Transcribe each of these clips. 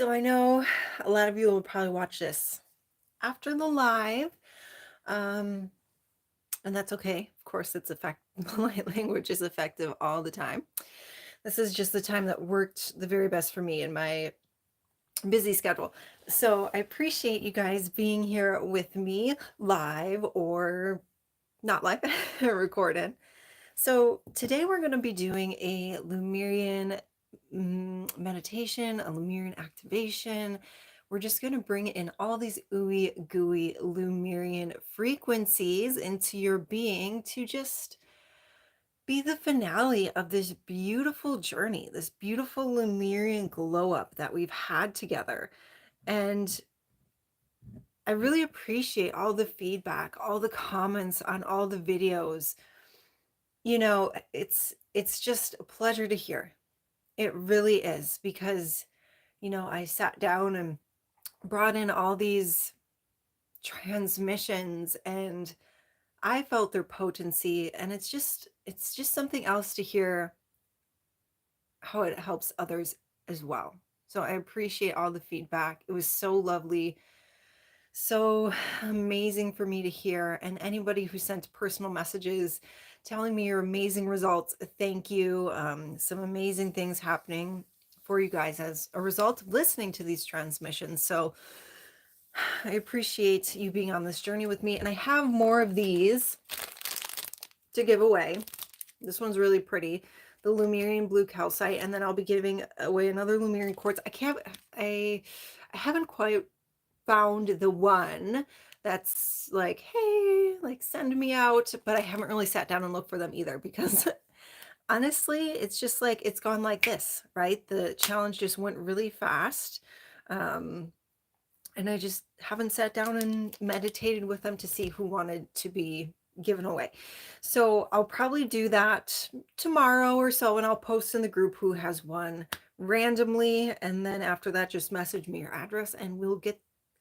So I know a lot of you will probably watch this after the live, um, and that's okay. Of course, it's effect light language is effective all the time. This is just the time that worked the very best for me in my busy schedule. So I appreciate you guys being here with me live or not live, recorded. So today we're going to be doing a Lemurian meditation, a Lemurian activation. We're just going to bring in all these ooey gooey Lemurian frequencies into your being to just be the finale of this beautiful journey, this beautiful Lemurian glow up that we've had together. And I really appreciate all the feedback, all the comments on all the videos. It's just a pleasure to hear. It really is because, I sat down and brought in all these transmissions and I felt their potency, and it's just something else to hear how it helps others as well. So I appreciate all the feedback. It was so lovely, so amazing for me to hear. And anybody who sent personal messages telling me your amazing results, thank you. Some amazing things happening for you guys as a result of listening to these transmissions. So I appreciate you being on this journey with me. And I have more of these to give away. This one's really pretty, the Lemurian blue calcite, and then I'll be giving away another Lemurian quartz. I haven't quite found the one that's like, hey, like send me out, but I haven't really sat down and looked for them either because honestly, it's just like it's gone like this, right? The challenge just went really fast. And I just haven't sat down and meditated with them to see who wanted to be given away. So I'll probably do that tomorrow or so, and I'll post in the group who has one randomly, and then after that just message me your address and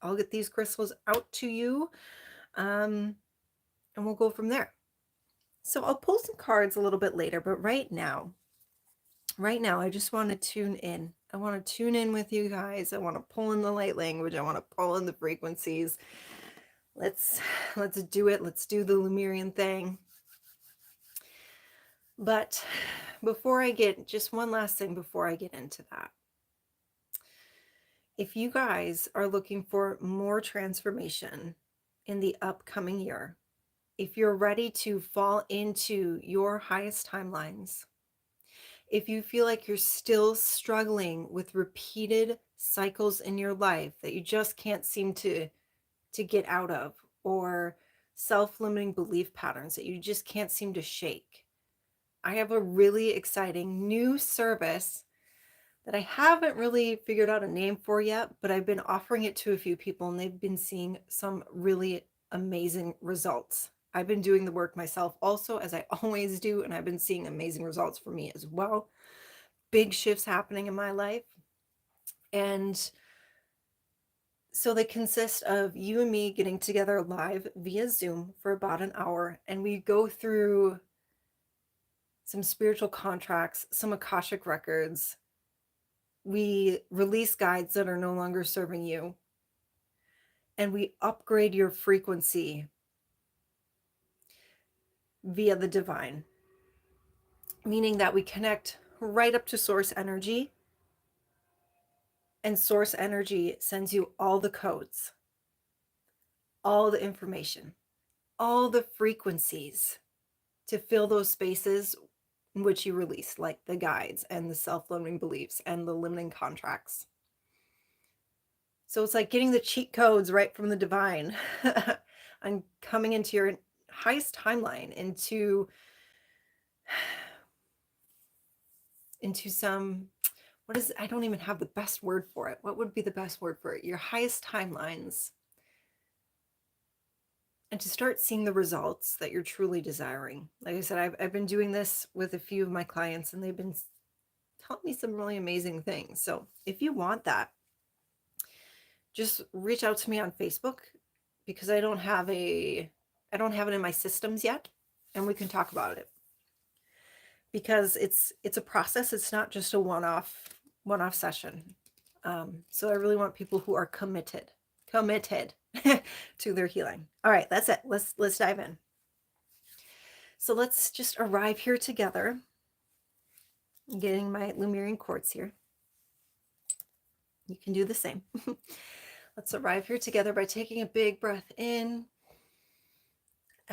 I'll get these crystals out to you, and we'll go from there. So I'll pull some cards a little bit later, but right now I just want to tune in. I want to tune in with you guys. I want to pull in the light language. I want to pull in the frequencies. Let's do it. Let's do the Lemurian thing. But before I get, just one last thing before I get into that. If you guys are looking for more transformation in the upcoming year, if you're ready to fall into your highest timelines, if you feel like you're still struggling with repeated cycles in your life that you just can't seem to get out of, or self-limiting belief patterns that you just can't seem to shake, I have a really exciting new service that I haven't really figured out a name for yet, but I've been offering it to a few people and they've been seeing some really amazing results. I've been doing the work myself also, as I always do, and I've been seeing amazing results for me as well. Big shifts happening in my life. And so they consist of you and me getting together live via Zoom for about an hour, and we go through some spiritual contracts, some Akashic records. We release guides that are no longer serving you, and we upgrade your frequency via the divine, meaning that we connect right up to source energy, and source energy sends you all the codes, all the information, all the frequencies to fill those spaces in which you release, like the guides and the self-limiting beliefs and the limiting contracts. So it's like getting the cheat codes right from the divine and coming into your highest timeline, into some, I don't even have the best word for it. What would be the best word for it? Your highest timelines. And to start seeing the results that you're truly desiring. Like I said, I've been doing this with a few of my clients and they've been telling me some really amazing things. So if you want that, just reach out to me on Facebook, because I don't have it in my systems yet, and we can talk about it. Because it's a process. It's not just a one-off session. So I really want people who are committed to their healing. All right, that's it. Let's dive in. So let's just arrive here together. I'm getting my Lemurian quartz here. You can do the same. Let's arrive here together by taking a big breath in,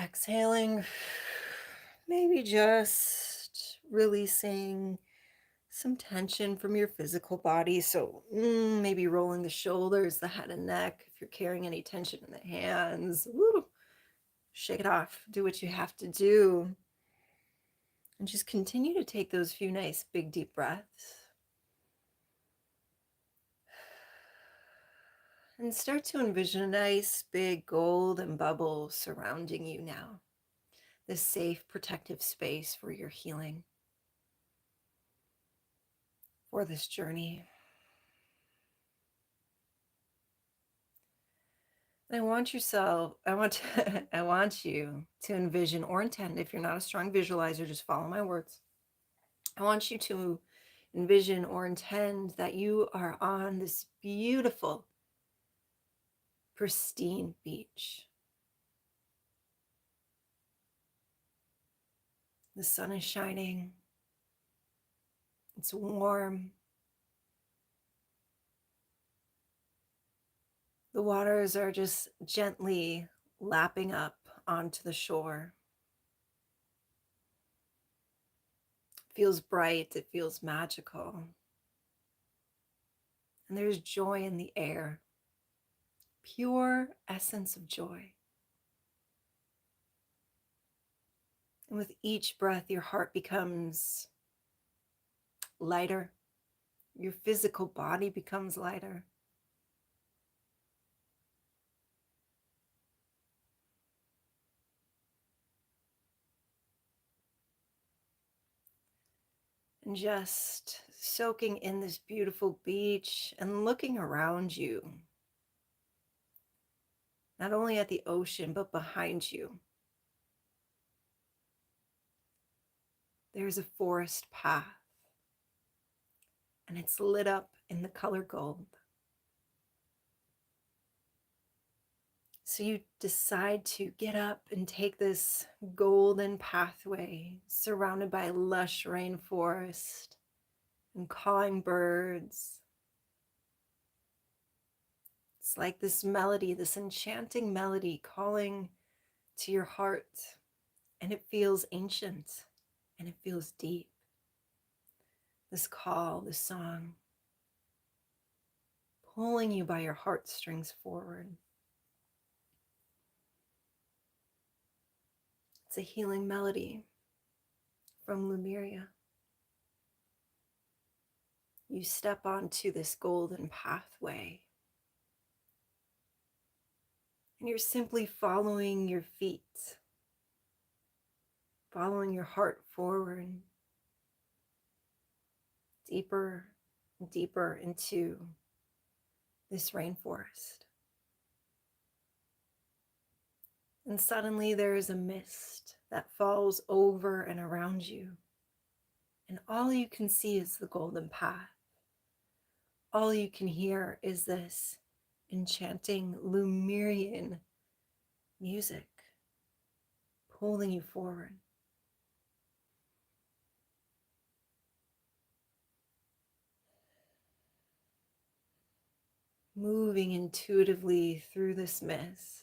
exhaling, maybe just releasing some tension from your physical body. So maybe rolling the shoulders, the head and neck. If you're carrying any tension in the hands, shake it off. Do what you have to do. And just continue to take those few nice big deep breaths. And start to envision a nice big golden bubble surrounding you now. This safe, protective space for your healing, for this journey. I want you to envision or intend, if you're not a strong visualizer, just follow my words. I want you to envision or intend that you are on this beautiful, pristine beach. The sun is shining. It's warm. The waters are just gently lapping up onto the shore. It feels bright. It feels magical. And there's joy in the air. Pure essence of joy. And with each breath, your heart becomes lighter. Your physical body becomes lighter. And just soaking in this beautiful beach and looking around you, not only at the ocean, but behind you. There's a forest path, and it's lit up in the color gold. So you decide to get up and take this golden pathway surrounded by lush rainforest and cawing birds. It's like this melody, this enchanting melody calling to your heart, and it feels ancient and it feels deep. This call, this song, pulling you by your heartstrings forward. It's a healing melody from Lemuria. You step onto this golden pathway, and you're simply following your feet, following your heart forward, deeper and deeper into this rainforest. And suddenly there is a mist that falls over and around you. And all you can see is the golden path. All you can hear is this enchanting Lemurian music pulling you forward. Moving intuitively through this mist,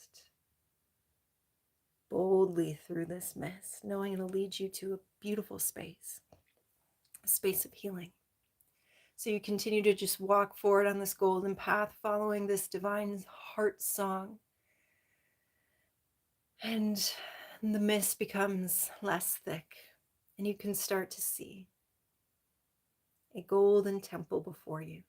boldly through this mist, knowing it'll lead you to a beautiful space, a space of healing. So you continue to just walk forward on this golden path, following this divine heart song. And the mist becomes less thick, and you can start to see a golden temple before you.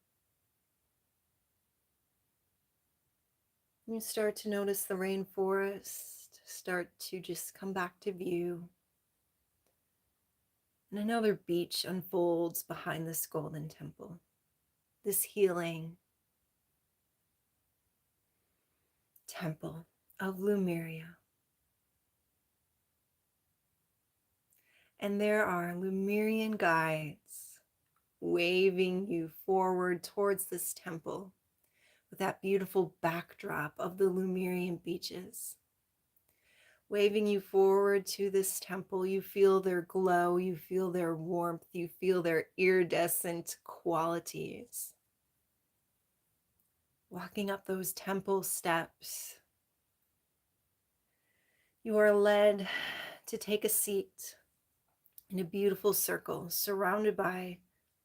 You start to notice the rainforest start to just come back to view. And another beach unfolds behind this golden temple, this healing temple of Lemuria. And there are Lemurian guides waving you forward towards this temple with that beautiful backdrop of the Lemurian beaches. Waving you forward to this temple, you feel their glow, you feel their warmth, you feel their iridescent qualities. Walking up those temple steps, you are led to take a seat in a beautiful circle surrounded by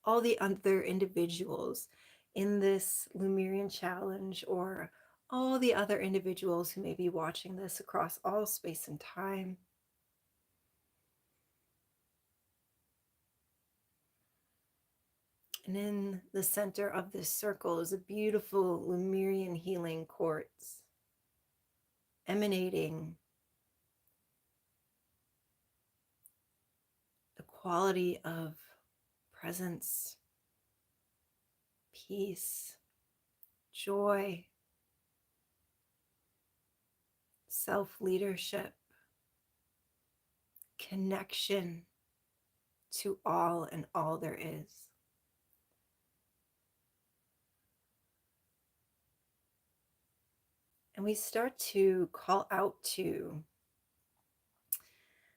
all the other individuals in this Lemurian challenge, or all the other individuals who may be watching this across all space and time. And in the center of this circle is a beautiful Lemurian healing quartz emanating the quality of presence, peace, joy, self-leadership, connection to all and all there is. And we start to call out to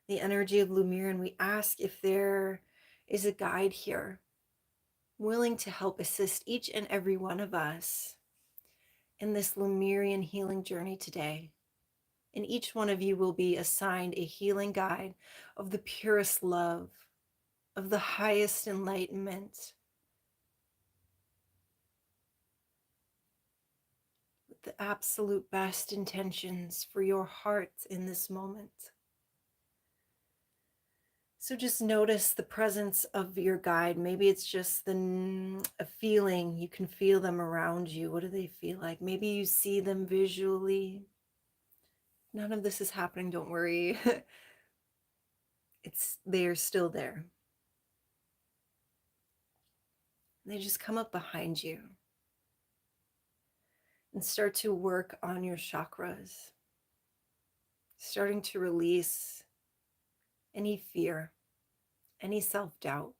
the energy of Lumir, and we ask if there is a guide here willing to help assist each and every one of us in this Lemurian healing journey today. And each one of you will be assigned a healing guide of the purest love, of the highest enlightenment, with the absolute best intentions for your heart in this moment. So just notice the presence of your guide. Maybe it's just a feeling. You can feel them around you. What do they feel like? Maybe you see them visually. None of this is happening, don't worry. They're still there. They just come up behind you and start to work on your chakras, starting to release any fear, any self-doubt,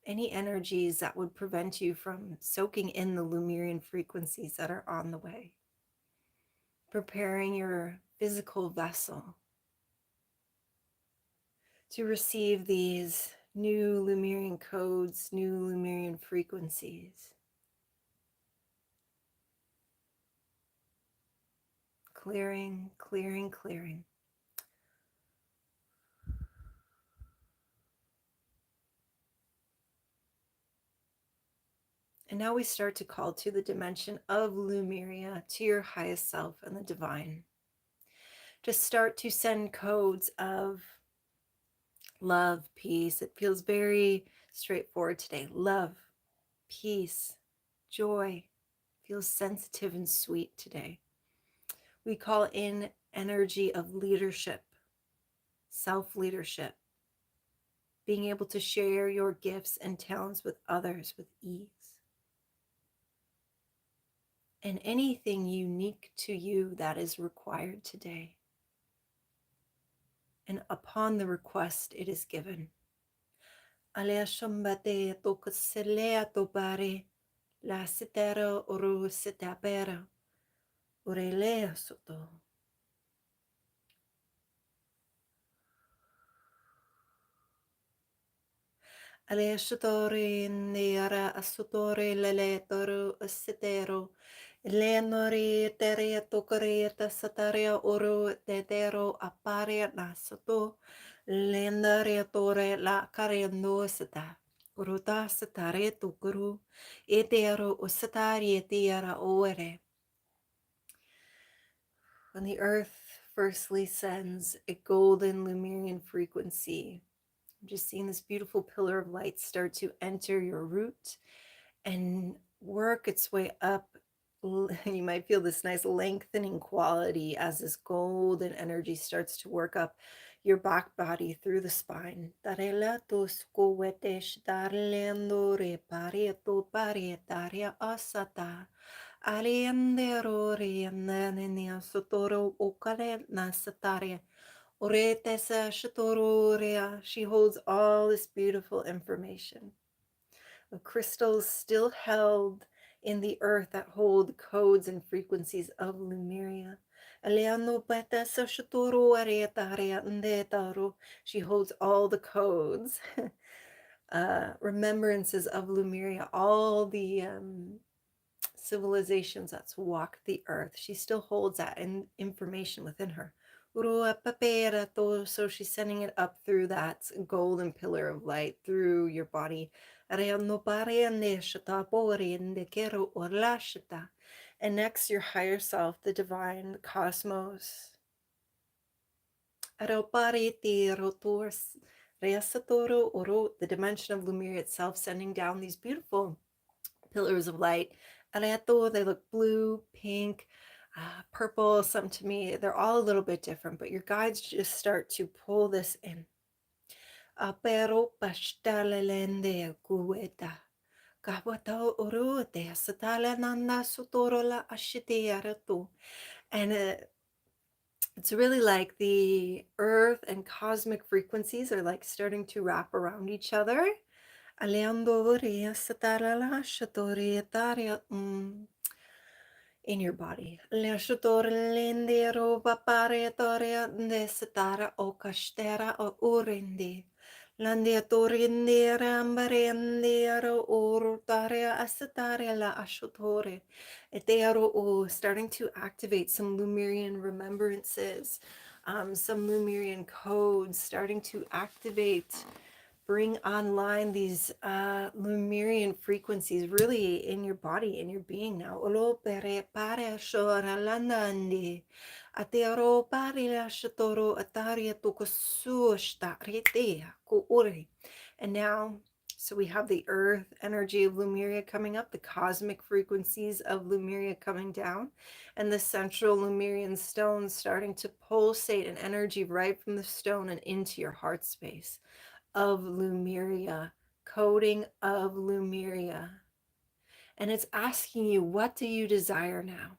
any energies that would prevent you from soaking in the Lemurian frequencies that are on the way. Preparing your physical vessel to receive these new Lemurian codes, new Lemurian frequencies. Clearing, clearing, clearing. And now we start to call to the dimension of Lemuria, to your highest self and the divine. To start to send codes of love, peace. It feels very straightforward today. Love, peace, joy. Feels sensitive and sweet today. We call in energy of leadership, self-leadership, being able to share your gifts and talents with others with ease. And anything unique to you that is required today. And upon the request, it is given. Alea shambate tokuselea topare, la sitera oru sitapera, urelea soto. Alea shotore neara asotore lele toru sitero, Lenore terea tokareta sataria oro tetero apare nasoto lendare tore la carendo sata uruta satare tukuru etero usatari etiara ore. When the earth firstly sends a golden Lemurian frequency, I'm just seeing this beautiful pillar of light start to enter your root and work its way up. You might feel this nice lengthening quality as this golden energy starts to work up your back body through the spine. Oretesa Shatorurea. She holds all this beautiful information. The crystals still held in the earth that hold codes and frequencies of Lemuria. Aleano Betesa Shatoruarea Ndetaru. She holds all the codes, remembrances of Lemuria, all the civilizations that's walked the earth. She still holds that information within her. So she's sending it up through that golden pillar of light through your body. And next, your higher self, the divine, the cosmos. The dimension of Lumiere itself, sending down these beautiful pillars of light. Areto, they look blue, pink, purple, some to me. They're all a little bit different, but your guides just start to pull this in. Pero pastalelende kueta. Kahwata orute satala nanda sutorola ashite arato. And it's really like the earth and cosmic frequencies are like starting to wrap around each other. Aleando satarala shatoretaria in your body. Lasciatorlendero paparetoria desatara o castera o urindi. Landiatorindera ambarendero urutaria asataria la asciatore. Etero o starting to activate some Lemurian remembrances, some Lemurian codes, starting to activate, bring online these Lemurian frequencies really in your body, in your being now. Olo pere pare shora landandi. Atero pare la shatoro ataria tokosushta retea ko uri. And now, so we have the earth energy of Lemuria coming up, the cosmic frequencies of Lemuria coming down, and the central Lemurian stone starting to pulsate an energy right from the stone and into your heart space of Lemuria, coding of Lemuria. And it's asking you, what do you desire now?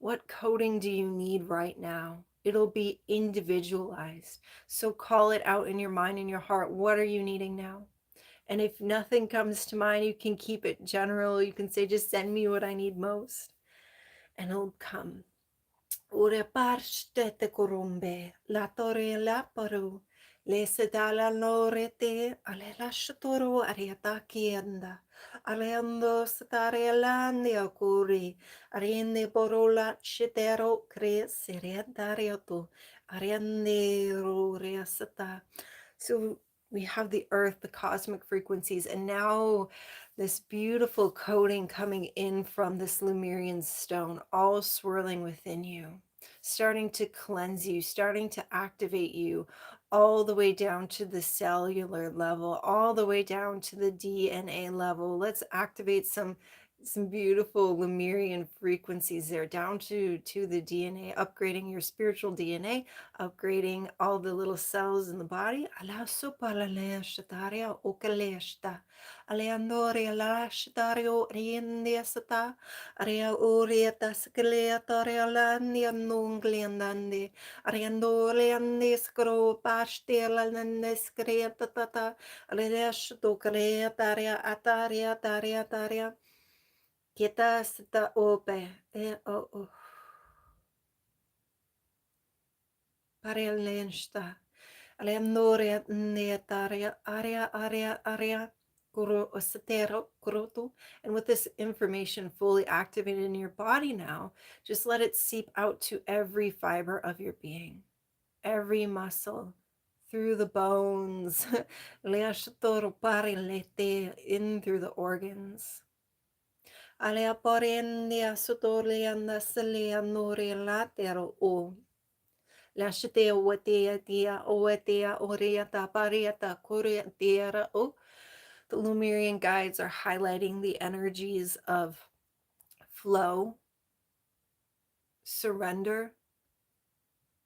What coding do you need right now? It'll be individualized. So call it out in your mind and your heart. What are you needing now? And if nothing comes to mind, you can keep it general. You can say, just send me what I need most. And it'll come. Ure parstete korumbe, la torre la paru, le sedala norete, ale lasciatoro ariata kienda, aleando stare landi akuri, ariende borola chitero cre seriatariato, ariende reasata. So we have the earth, the cosmic frequencies, and now this beautiful coding coming in from this Lemurian stone, all swirling within you, starting to cleanse you, starting to activate you, all the way down to the cellular level, all the way down to the DNA level. Let's activate some beautiful Lemurian frequencies there, down to the DNA, upgrading your spiritual DNA, upgrading all the little cells in the body. Ala supalashtaria okaleshta. Aleandore lashtario riendiasata. Area urieta skeleatoria landia nungliandande. Ariandole andescro pastela nandescreta tata. Aleshto creataria ataria taria taria. Kita sta ope o parellensta aleandoria neataria area kuro osatero kurotu. And with this information fully activated in your body now, just let it seep out to every fiber of your being, every muscle, through the bones, leashatoro parelete, in through the organs. Alea porendia sotorianda seleanore latero o. Lashatea watea dia oetea oreata pariata koreatiera o. The Lemurian guides are highlighting the energies of flow, surrender,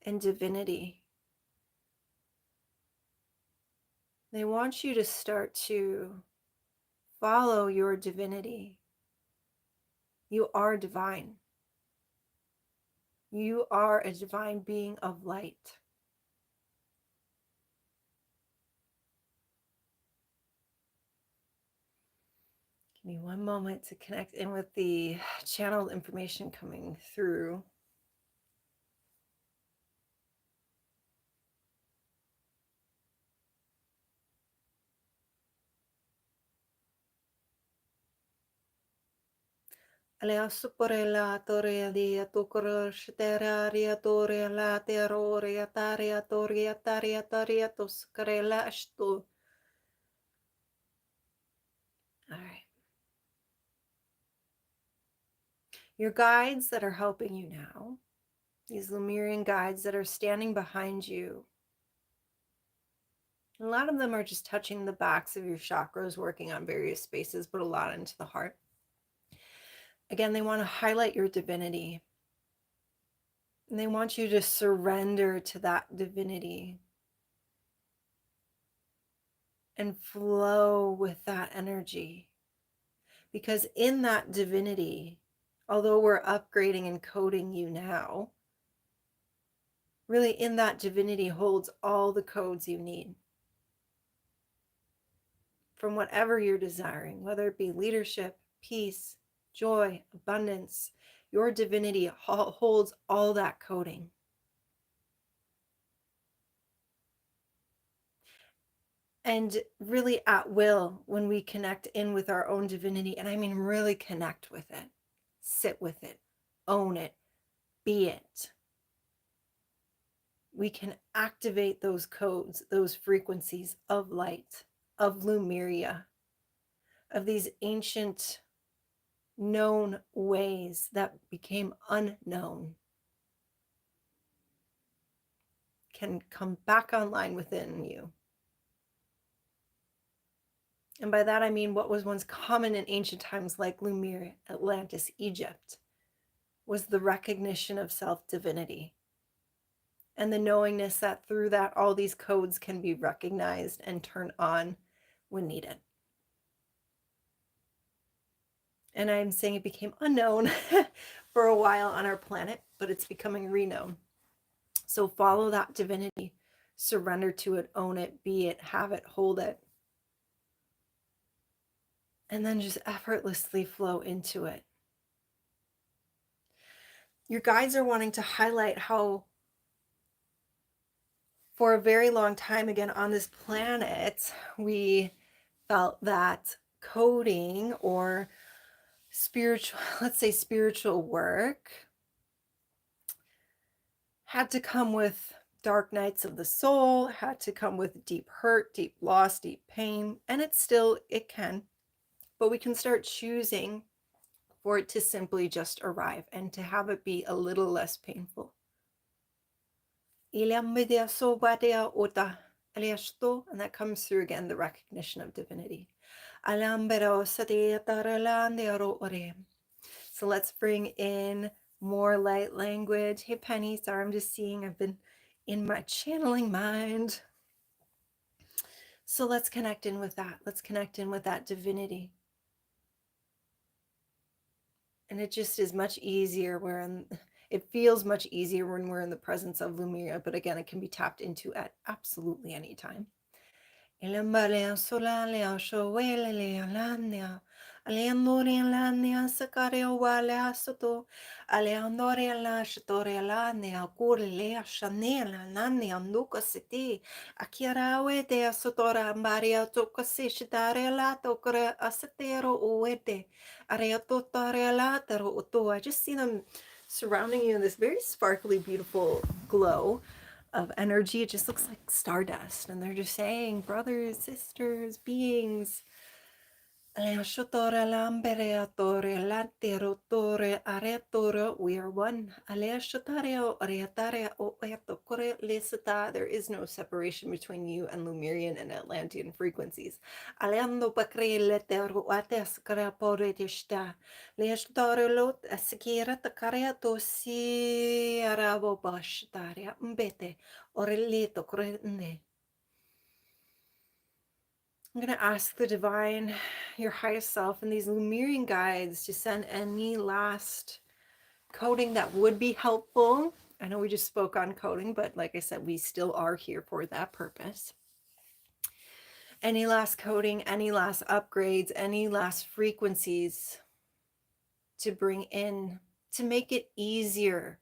and divinity. They want you to start to follow your divinity. You are divine. You are a divine being of light. Give me one moment to connect in with the channeled information coming through. Alea superela toria dia tukoro shteraria toria la teroria taria taria toscarela ashtu. All right. Your guides that are helping you now, these Lemurian guides that are standing behind you, a lot of them are just touching the backs of your chakras, working on various spaces, but a lot into the heart. Again, they want to highlight your divinity. And they want you to surrender to that divinity and flow with that energy. Because in that divinity, although we're upgrading and coding you now, really in that divinity holds all the codes you need. From whatever you're desiring, whether it be leadership, peace, joy, abundance, your divinity holds all that coding. And really at will, when we connect in with our own divinity, and I mean really connect with it, sit with it, own it, be it, we can activate those codes, those frequencies of light, of Lemuria, of these ancient known ways that became unknown, can come back online within you. And by that I mean what was once common in ancient times like Lemuria, Atlantis, Egypt, was the recognition of self-divinity and the knowingness that through that all these codes can be recognized and turned on when needed. And I'm saying it became unknown for a while on our planet, but it's becoming renowned. So follow that divinity, surrender to it, own it, be it, have it, hold it. And then just effortlessly flow into it. Your guides are wanting to highlight how for a very long time, again, on this planet, we felt that coding or spiritual, let's say spiritual work, had to come with dark nights of the soul, had to come with deep hurt, deep loss, deep pain, and it can, but we can start choosing for it to simply just arrive and to have it be a little less painful. And that comes through again the recognition of divinity. So let's bring in more light language. Hey Penny, sorry, I'm just seeing, I've been in my channeling mind. So let's connect in with that. Let's connect in with that divinity. And it just is much easier it feels much easier when we're in the presence of Lemuria, but again, it can be tapped into at absolutely any time. Aleandori lania sacareo wala soto, Aleandori la shatoria lania, curlea chanela, nania nuka city, Akirawe de sotora maria tocasishitare la tocre asatero uete, Areatotare latero uto. I just see them surrounding you in this very sparkly, beautiful glow of energy. It just looks like stardust, and they're just saying, brothers, sisters, beings, we are one. There is no separation between you and Lemurian and Atlantean frequencies. I'm going to ask the divine, your highest self, and these Lemurian guides to send any last coding that would be helpful. I know we just spoke on coding, but like I said, we still are here for that purpose. Any last coding, any last upgrades, any last frequencies to bring in to make it easier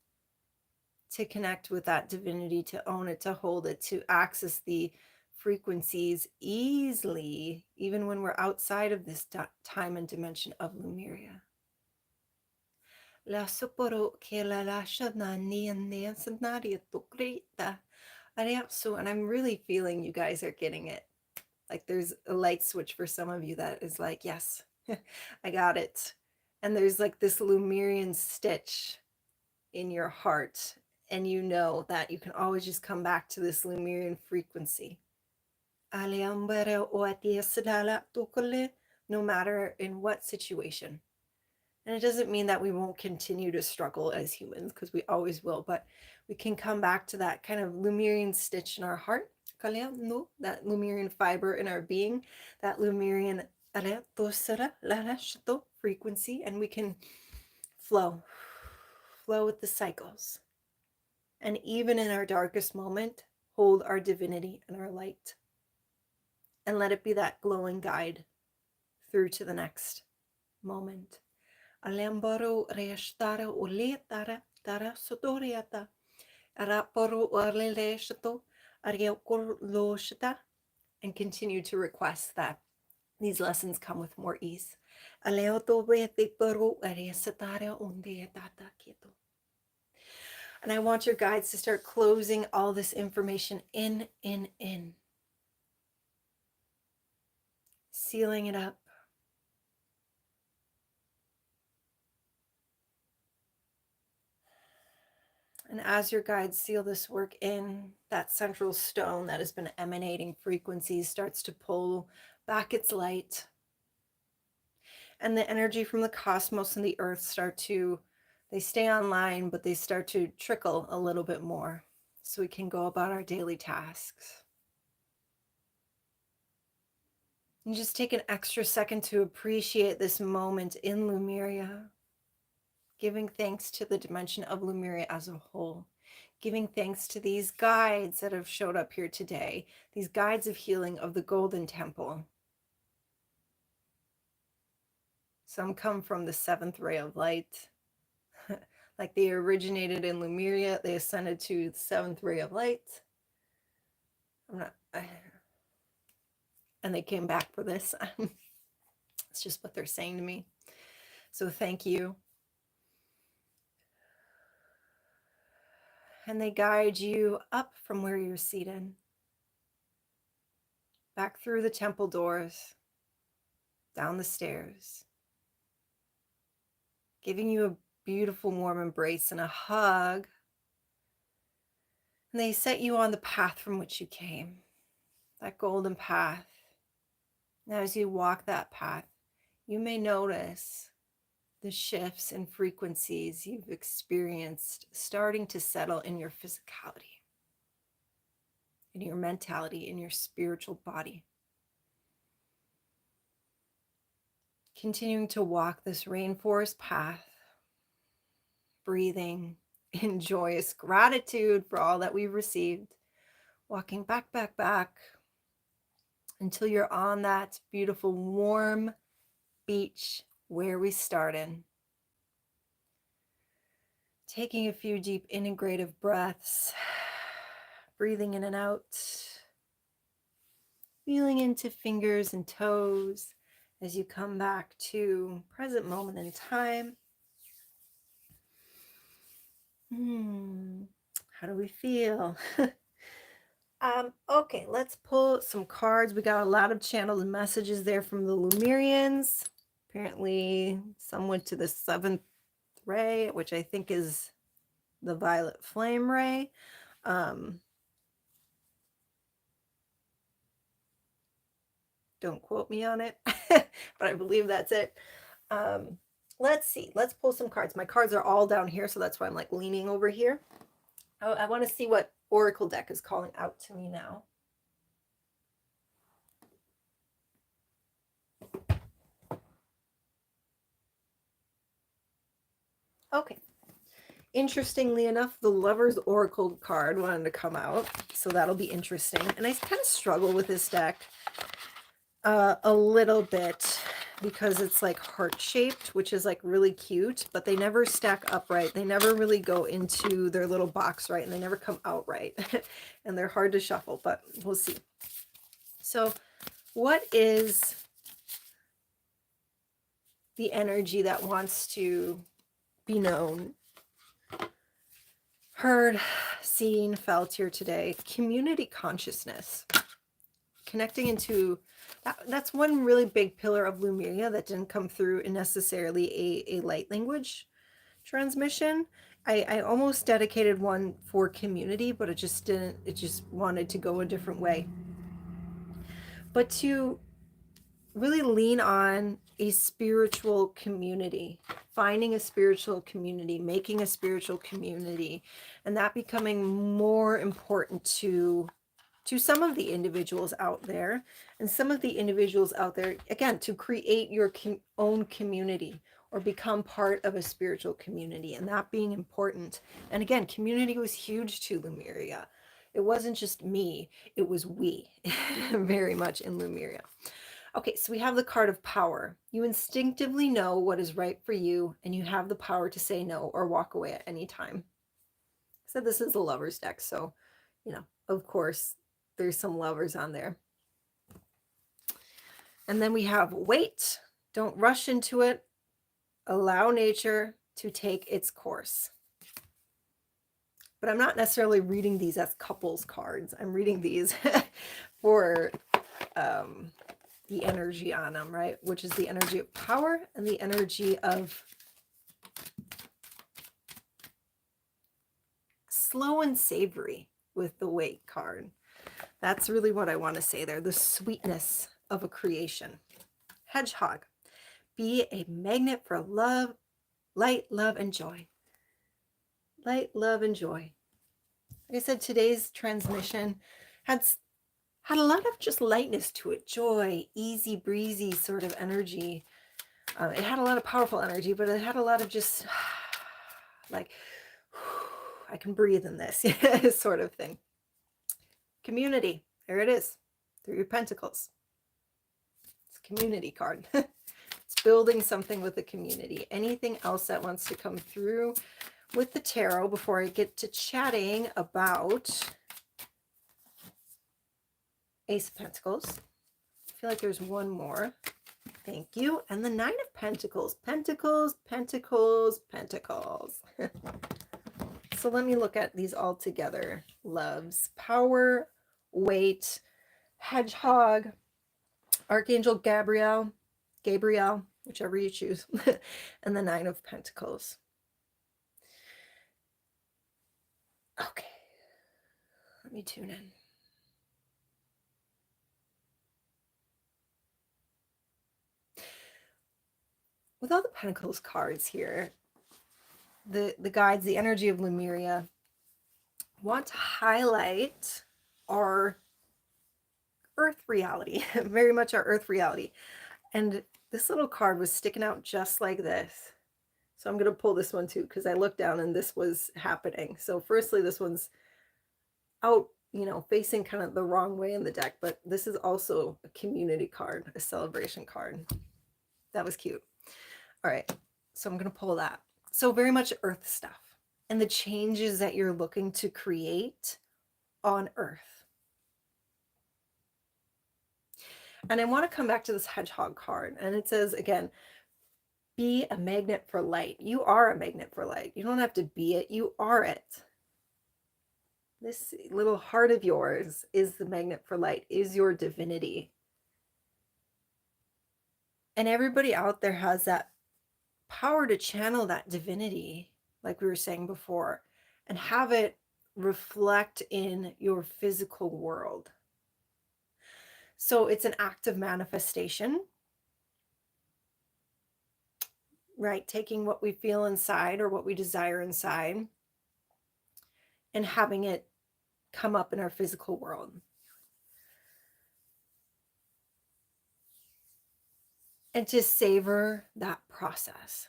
to connect with that divinity, to own it, to hold it, to access the frequencies easily, even when we're outside of this time and dimension of Lemuria. And I'm really feeling you guys are getting it. Like there's a light switch for some of you that is like, yes, I got it. And there's like this Lemurian stitch in your heart. And you know that you can always just come back to this Lemurian frequency. No matter in what situation. And it doesn't mean that we won't continue to struggle as humans, because we always will, but we can come back to that kind of Lemurian stitch in our heart, that Lemurian fiber in our being, that Lemurian frequency, and we can flow with the cycles. And even in our darkest moment, hold our divinity and our light. And let it be that glowing guide through to the next moment. Alembaro reashtara uletara tara sotoriata araporo orleleshato ariokoloshata, and continue to request that these lessons come with more ease. Aleoto vete poro ariasatara undeatata keto. And I want your guides to start closing all this information in. Sealing it up. And as your guides seal this work in, that central stone that has been emanating frequencies starts to pull back its light. And the energy from the cosmos and the earth they stay online, but they start to trickle a little bit more so we can go about our daily tasks. And just take an extra second to appreciate this moment in Lemuria. Giving thanks to the dimension of Lemuria as a whole, giving thanks to these guides that have showed up here today, these guides of healing of the Golden Temple. Some come from the seventh ray of light, like they originated in Lemuria, they ascended to the seventh ray of light. And they came back for this. It's just what they're saying to me. So thank you. And they guide you up from where you're seated, back through the temple doors, down the stairs, giving you a beautiful warm embrace and a hug. And they set you on the path from which you came, that golden path. Now, as you walk that path, you may notice the shifts and frequencies you've experienced starting to settle in your physicality, in your mentality, in your spiritual body. Continuing to walk this rainforest path, breathing in joyous gratitude for all that we've received, walking back until you're on that beautiful warm beach where we started. Taking a few deep integrative breaths, breathing in and out, feeling into fingers and toes as you come back to present moment in time. How do we feel? Okay, let's pull some cards. We got a lot of channeled messages there from the Lemurians. Apparently, some went to the seventh ray, which I think is the violet flame ray. Don't quote me on it, but I believe that's it. Let's see. Let's pull some cards. My cards are all down here, so that's why I'm like leaning over here. I want to see what Oracle deck is calling out to me now. Okay, Interestingly enough, the Lover's Oracle card wanted to come out, so that'll be interesting. And I kind of struggle with this deck a little bit because it's like heart-shaped, which is like really cute, but they never stack upright. They never really go into their little box right, and they never come out right. And they're hard to shuffle, but we'll see. So what is the energy that wants to be known, heard, seen, felt here today? Community consciousness. Connecting into that's one really big pillar of Lemuria that didn't come through in necessarily a light language transmission. I almost dedicated one for community, but it just didn't. It just wanted to go a different way. But to really lean on a spiritual community, finding a spiritual community, making a spiritual community, and that becoming more important to some of the individuals out there, and some of the individuals out there, again, to create your own community or become part of a spiritual community, and that being important. And again, community was huge to Lemuria. It wasn't just me, it was we, very much in Lemuria. Okay, so we have the card of power. You instinctively know what is right for you, and you have the power to say no or walk away at any time. So this is the Lover's deck, so, you know, of course, there's some lovers on there. And then we have wait. Don't rush into it. Allow nature to take its course. But I'm not necessarily reading these as couples cards. I'm reading these for the energy on them, right? Which is the energy of power and the energy of slow and savory with the wait card. That's really what I want to say there. The sweetness of a creation. Hedgehog. Be a magnet for love, light, love, and joy. Light, love, and joy. Like I said, today's transmission had a lot of just lightness to it. Joy, easy breezy sort of energy. It had a lot of powerful energy, but it had a lot of just like, I can breathe in this sort of thing. Community. There it is. 3 of Pentacles. It's a community card. It's building something with the community. Anything else that wants to come through with the tarot before I get to chatting about Ace of Pentacles? I feel like there's one more. Thank you. And the 9 of Pentacles. Pentacles, Pentacles, Pentacles. So let me look at these all together. Loves, power, weight, hedgehog, Archangel Gabriel, whichever you choose, and the 9 of Pentacles. Okay, let me tune in. With all the Pentacles cards here, the guides, the energy of Lemuria, want to highlight our earth reality, very much our earth reality. And this little card was sticking out just like this. So I'm going to pull this one too, because I looked down and this was happening. So firstly, this one's out, you know, facing kind of the wrong way in the deck, but this is also a community card, a celebration card. That was cute. All right, so I'm going to pull that. So very much earth stuff and the changes that you're looking to create on earth. And I want to come back to this hedgehog card, and it says again, be a magnet for light. You are a magnet for light. You don't have to be it, you are it. This little heart of yours is the magnet for light, is your divinity. And everybody out there has that power to channel that divinity, like we were saying before, and have it reflect in your physical world. So it's an act of manifestation, right? Taking what we feel inside or what we desire inside and having it come up in our physical world. And to savor that process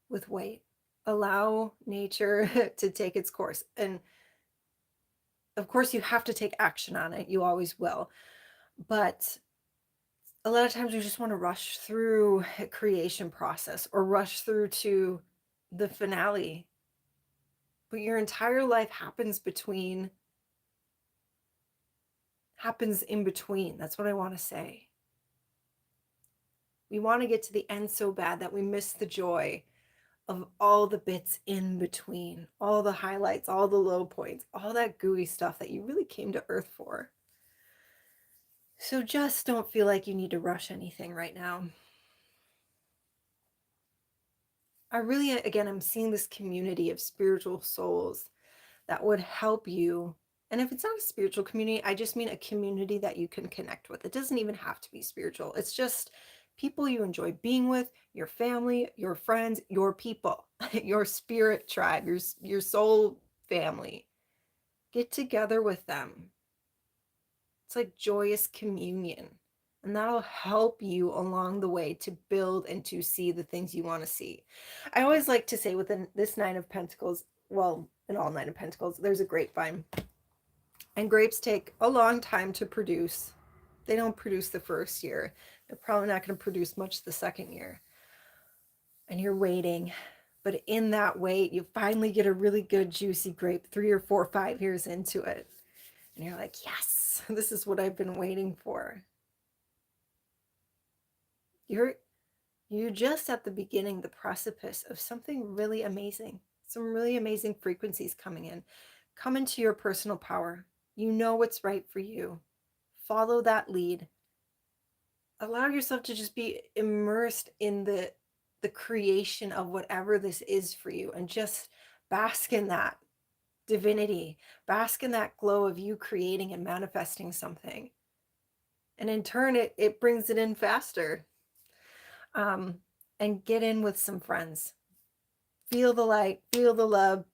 with weight. Allow nature to take its course. And of course, you have to take action on it. You always will. But a lot of times we just want to rush through a creation process or rush through to the finale. But your entire life happens in between. That's what I want to say. We want to get to the end so bad that we miss the joy of all the bits in between, all the highlights, all the low points, all that gooey stuff that you really came to Earth for. So just don't feel like you need to rush anything right now. I really, again, I'm seeing this community of spiritual souls that would help you. And if it's not a spiritual community, I just mean a community that you can connect with. It doesn't even have to be spiritual. It's just people you enjoy being with, your family, your friends, your people, your spirit tribe, your soul family. Get together with them. It's like joyous communion. And that'll help you along the way to build and to see the things you want to see. I always like to say within this Nine of Pentacles, well, in all Nine of Pentacles, there's a grapevine. And grapes take a long time to produce. They don't produce the first year. They're probably not going to produce much the second year. And you're waiting. But in that wait, you finally get a really good juicy grape 3 or 4 or 5 years into it. And you're like, yes, this is what I've been waiting for. You're just at the beginning, the precipice of something really amazing. Some really amazing frequencies coming in. Come into your personal power. You know what's right for you. Follow that lead. Allow yourself to just be immersed in the creation of whatever this is for you, and just bask in that divinity. Bask in that glow of you creating and manifesting something. And in turn, it brings it in faster. And get in with some friends. Feel the light, feel the love,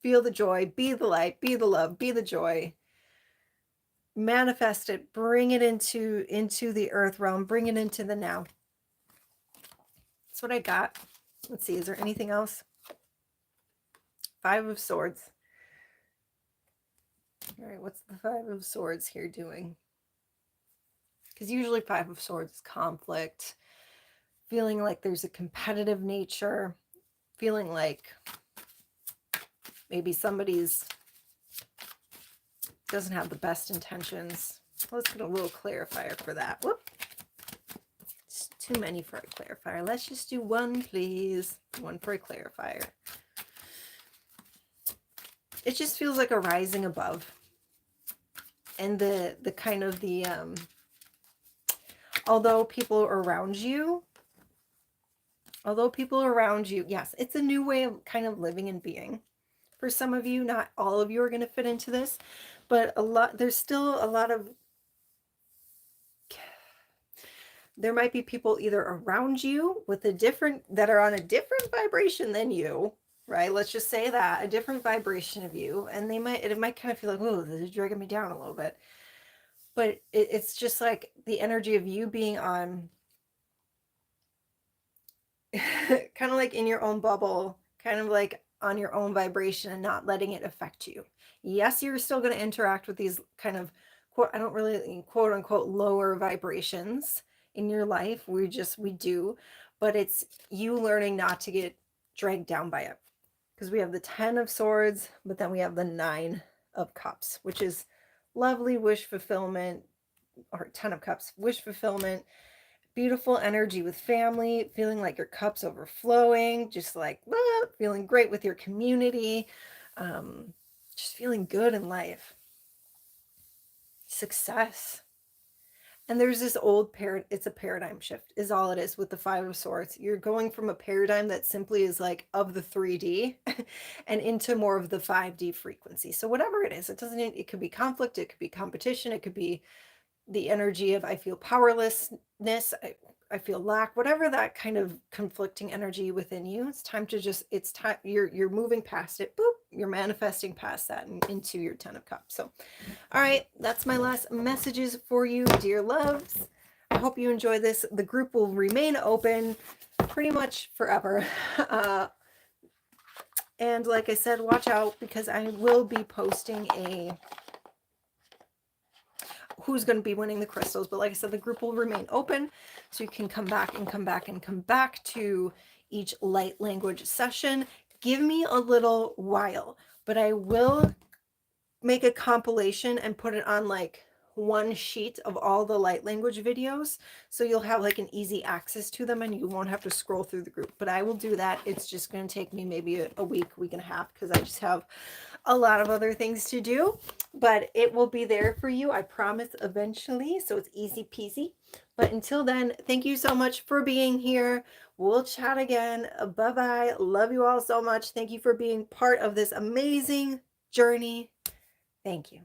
feel the joy, be the light, be the love, be the joy. Manifest it, bring it into the earth realm, bring it into the now. That's what I got. Let's see, is there anything else? 5 of Swords. All right, what's the 5 of Swords here doing? Because usually 5 of Swords is conflict, feeling like there's a competitive nature, feeling like maybe somebody's doesn't have the best intentions. Let's get a little clarifier for that. Whoop. It's too many for a clarifier. Let's just do one, please. One for a clarifier. It just feels like a rising above. And the kind of the although people around you, yes, it's a new way of kind of living and being. For some of you, not all of you are going to fit into this, but there's still a lot of, there might be people either around you with that are on a different vibration than you, right? Let's just say that, a different vibration of you. And it might kind of feel like, oh, this is dragging me down a little bit. But it's just like the energy of you being on, kind of like in your own bubble, kind of like on your own vibration and not letting it affect you. Yes, you're still going to interact with these kind of, I don't really quote unquote lower vibrations in your life. We do, but it's you learning not to get dragged down by it. Because we have the 10 of Swords, but then we have the 9 of Cups, which is lovely wish fulfillment, or 10 of Cups, wish fulfillment, beautiful energy with family, feeling like your cup's overflowing, just like feeling great with your community, just feeling good in life, success. And there's this it's a paradigm shift is all it is with the 5 of Swords. You're going from a paradigm that simply is like of the 3D and into more of the 5D frequency. So whatever it is, it could be conflict, it could be competition, it could be the energy of I feel powerlessness, I feel lack, whatever that kind of conflicting energy within you. It's time you're moving past it. Boop, you're manifesting past that and into your 10 of Cups. So all right, that's my last messages for you, dear loves. I hope you enjoy this. The group will remain open pretty much forever. And like I said, watch out because I will be posting a who's going to be winning the crystals. But like I said, the group will remain open. So you can come back and come back and come back to each light language session. Give me a little while, but I will make a compilation and put it on like one sheet of all the light language videos, so you'll have like an easy access to them and you won't have to scroll through the group. But I will do that. It's just going to take me maybe a week and a half, because I just have a lot of other things to do, but it will be there for you, I promise, eventually, so it's easy peasy. But until then, thank you so much for being here. We'll chat again. Bye bye. Love you all so much. Thank you for being part of this amazing journey. Thank you.